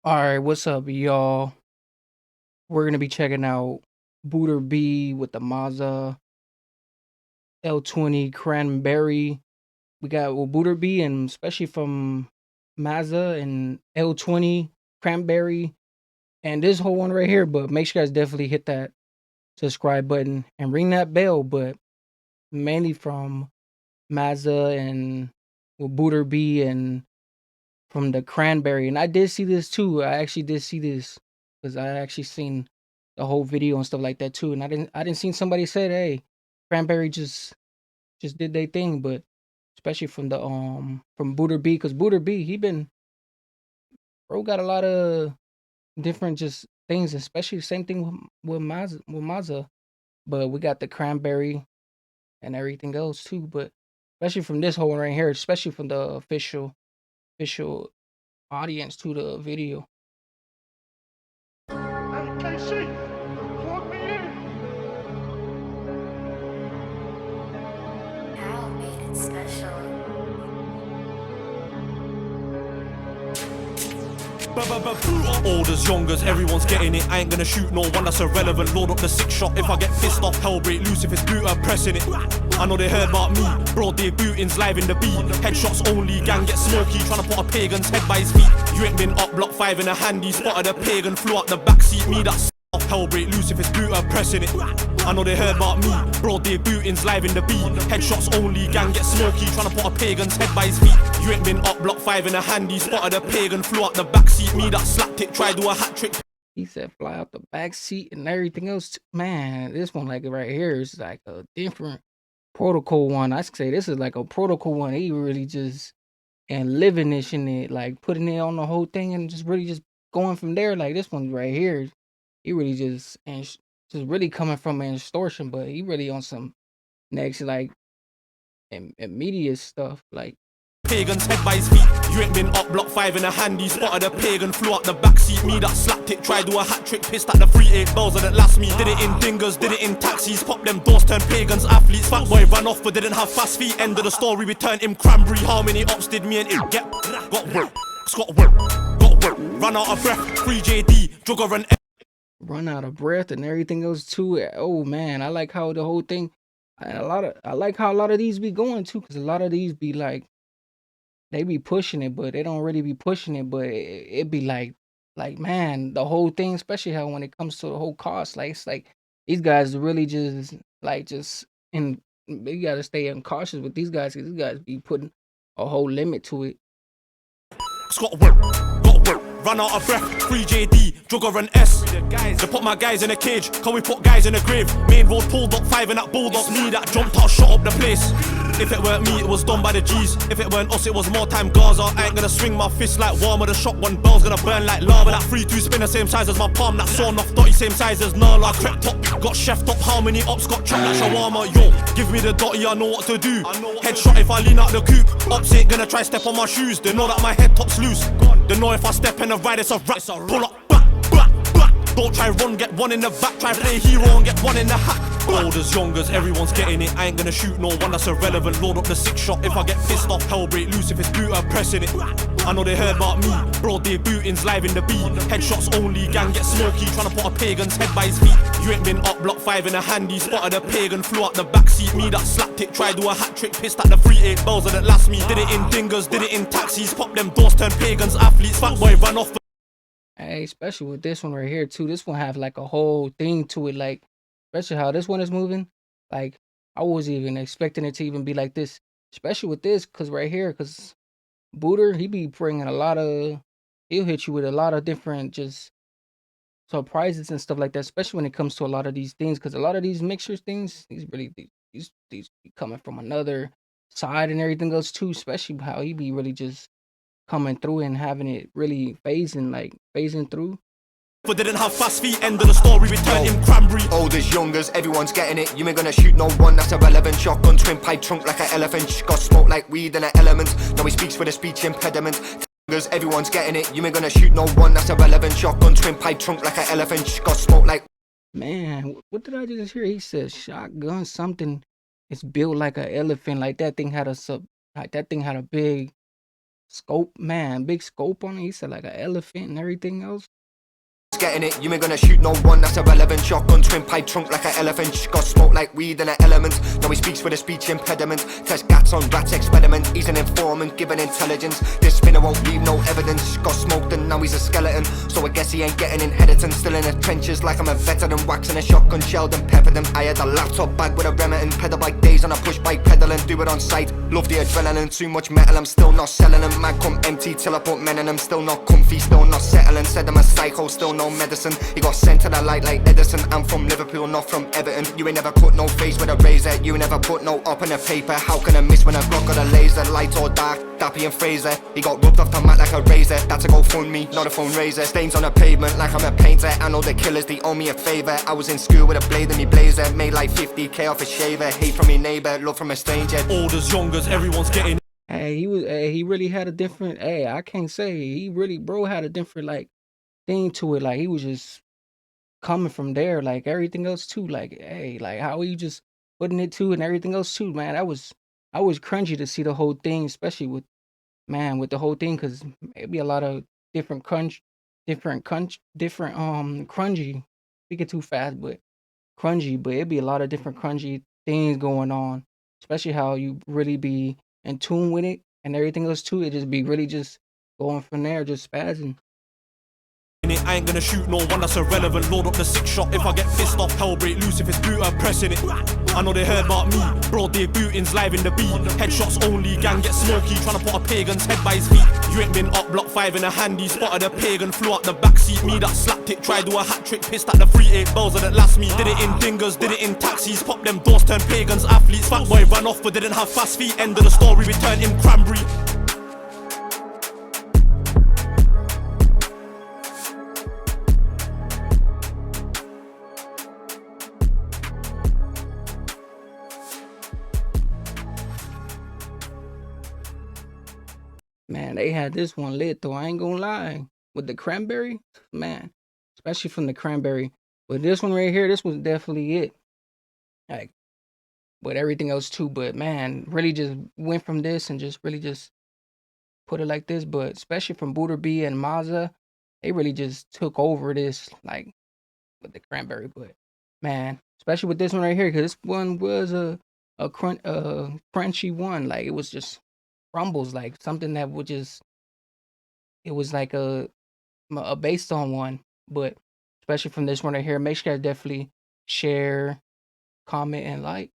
Alright, what's up, y'all? We're gonna be checking out Booter B with the Mazza L20 Cranberry. We got Booter B, and especially from Mazza and L20 Cranberry, and this whole one right here. But make sure you guys definitely hit that subscribe button and ring that bell. But mainly from Mazza and Booter B and from the Cranberry. And I did see this too. I actually did see this because I actually seen the whole video and stuff like that too. And I didn't see somebody said, "Hey, Cranberry just did their thing," but especially from the from Booter B, because Booter B, bro got a lot of different just things, especially the same thing with Mazza. But we got the Cranberry and everything else too. But especially from this whole one right here, especially from the official audience to the video. KC, plug me in. Al made it special. Olders, youngers, everyone's getting it. I ain't gonna shoot no one that's irrelevant. Load up the 6-shot. If I get pissed off, hell break loose. If it's booter, pressing it. I know they heard about me. Broad day bootings live in the beat. Headshots only, gang get smoky. Tryna put a pagan's head by his feet. You ain't been up block 5 in a handy. Spotted a pagan, flew out the backseat. Me that's off, hell break loose. If it's booter, pressing it. I know they heard about me. Broad day bootings live in the beat. Headshots only, gang get smoky. Tryna put a pagan's head by his feet. You ain't been up block 5 in a handy. Spotted a pagan, flew out the backseat. Me that slapped it, tried do a hat trick. He said fly out the back seat and everything else. Man, this one like right here is like a different protocol one. I say this is like a protocol one. He really just and living this in it, like putting it on the whole thing and just really just going from there. Like this one right here, he really just really coming from an extortion, but he really on some next like immediate stuff. Like Pagan's head by his feet. You ain't been up block 5 in a handy. Spotted a pagan, flew out the backseat. Me that slapped it, tried do a hat trick. Pissed at the 3-8 bells that last me. Did it in dingers, did it in taxis. Pop them doors, turned pagans athletes. Fat boy ran off but didn't have fast feet. End of the story, we turned him Cranberry. How many ops did me and him get? Got work, got work, got work. Ran out of breath, 3JD, jugger and run out of breath and everything else too. Oh man, I like how the whole thing. I like how a lot of these be going too, because a lot of these be like. They be pushing it, but they don't really be pushing it. But it be like man, the whole thing, especially how when it comes to the whole cost, like it's like these guys really just and they gotta stay cautious with these guys. 'Cause these guys be putting a whole limit to it. got work, got work. Run out of breath, 3JD, jugger and S. They put my guys in a cage, can we put guys in a grave? Main road pulled up 5 in that bulldog. Me that jumped out, shot up the place. If it weren't me, it was done by the G's. If it weren't us, it was more time Gaza. I ain't gonna swing my fist like warmer. The shotgun bell's gonna burn like lava. That 3-2 spin the same size as my palm. That sawn off 30 same size as Nala. I crept up, got chefed up. How many ops got chopped like shawarma? Yo, give me the dotty, I know what to do. Headshot if I lean out the coupe. Ops ain't gonna try step on my shoes. They know that my head top's loose. They know if I step in the ride, it's a rap. Pull up, back, back, back. Don't try run, get one in the back. Try play hero and get one in the hat. Olders, youngers, everyone's getting it. I ain't gonna shoot no one that's irrelevant. Load up the 6-shot. If I get pissed off, hell break loose. If it's booter, pressing it. I know they heard about me. Broad day bootings live in the beat. Headshots only, gang get smoky. Tryna put a pagan's head by his feet. You ain't been up block 5 in a handy. Spotted a pagan, flew out the backseat. Me that slapped it, tried do a hat trick. Pissed at the 3-8 bells that last me. Did it in dingers, did it in taxis. Pop them doors, turned pagans athletes. Fat boy ran off. Hey, especially with this one right here too. This one have like a whole thing to it. Like especially how this one is moving. Like I wasn't even expecting it to even be like this. Especially with this, cause right here, cause Booter, he be bringing a lot of. He'll hit you with a lot of different just surprises and stuff like that. Especially when it comes to a lot of these things, cause a lot of these mixtures things, these be coming from another side and everything else too. Especially how he be really just coming through and having it really phasing through. But didn't have fast feet, end of the story, we turned him Cranberry. Olders, youngers, everyone's getting it. You ain't gonna shoot no one that's irrelevant. Shotgun, twin pipe trunk like an elephant. Got smoke like weed and an element. Now he speaks with a speech impediment. Youngers, everyone's getting it. You ain't gonna shoot no one that's irrelevant. Shotgun, twin pipe trunk like an elephant. Got smoke like Man, what did I just hear? He said shotgun something. It's built like an elephant. Like that thing had a like that thing had a big scope, man, big scope on it. He said like an elephant and everything else. Getting it, you ain't gonna shoot no one that's irrelevant. Shotgun twin pipe trunk like an elephant. Got smoke like weed in an element. Now he speaks with a speech impediment. Test gats on rats experiment. He's an informant given intelligence. This spinner won't leave no evidence. Got smoked and now he's a skeleton. So I guess he ain't getting inheritance. Still in the trenches like I'm a veteran. Waxing a shotgun shelled and peppered him. I had a laptop bag with a Remington. Pedal bike days on a push bike pedaling. Do it on sight. Love the adrenaline. Too much metal, I'm still not selling them. Man come empty till I put men in them. Still not comfy, still not settling. Said I'm a psycho, still no medicine. He got sent to the light like Edison. I'm from Liverpool, not from Everton. You ain't never put no face with a razor. You ain't never put no up in a paper. How can I miss when I Glock got a laser? Light or dark, Dappy and Fraser. He got rubbed off the mat like a razor. That's a GoFundMe, not a fundraiser. Stains on the pavement like I'm a painter. I know the killers, they owe me a favor. I was in school with a blade in me blazer. Made like 50k off a shaver. Hate from me neighbor, love from a stranger. Olders, youngers, everyone's getting. Hey, he really had a different. Hey, I can't say he really, bro, had a different like thing to it. Like he was just coming from there, like everything else too. Like, hey, like how he just putting it too and everything else too, man. I was cringy to see the whole thing, especially with with the whole thing, because maybe a lot of different different crunchy. Speaking too fast, but crunchy, but it'd be a lot of different crunchy things going on, especially how you really be in tune with it and everything else too. It just be really just going from there, just spazzing. I ain't gonna shoot no one that's irrelevant. Load up the 6-shot if I get pissed off. Hell break loose if it's boot, I'm pressing it. I know they heard about me. Broad day bootings live in the beat. Headshots only, gang get smoky. Tryna put a pagan's head by his feet. You ain't been up block 5 in a handy. Spotted a pagan, flew out the backseat. Me that slapped it, tried do a hat trick. Pissed at the 3-8 Bowser that last me. Did it in dingers, did it in taxis. Pop them doors, turn pagans, athletes. Fat boy ran off but didn't have fast feet. End of the story, we turned him Cranberry. Man, they had this one lit though. I ain't gonna lie. With the cranberry, man, especially from the cranberry. But this one right here, this was definitely it. Like, with everything else too. But man, really just went from this and just really just put it like this. But especially from Booter B and Mazza, they really just took over this, like with the cranberry. But man, especially with this one right here, because this one was a crunchy one. Like it was just crumbles, like something that would just it was like a based on one. But especially from this one right here, make sure you guys definitely share, comment, and like.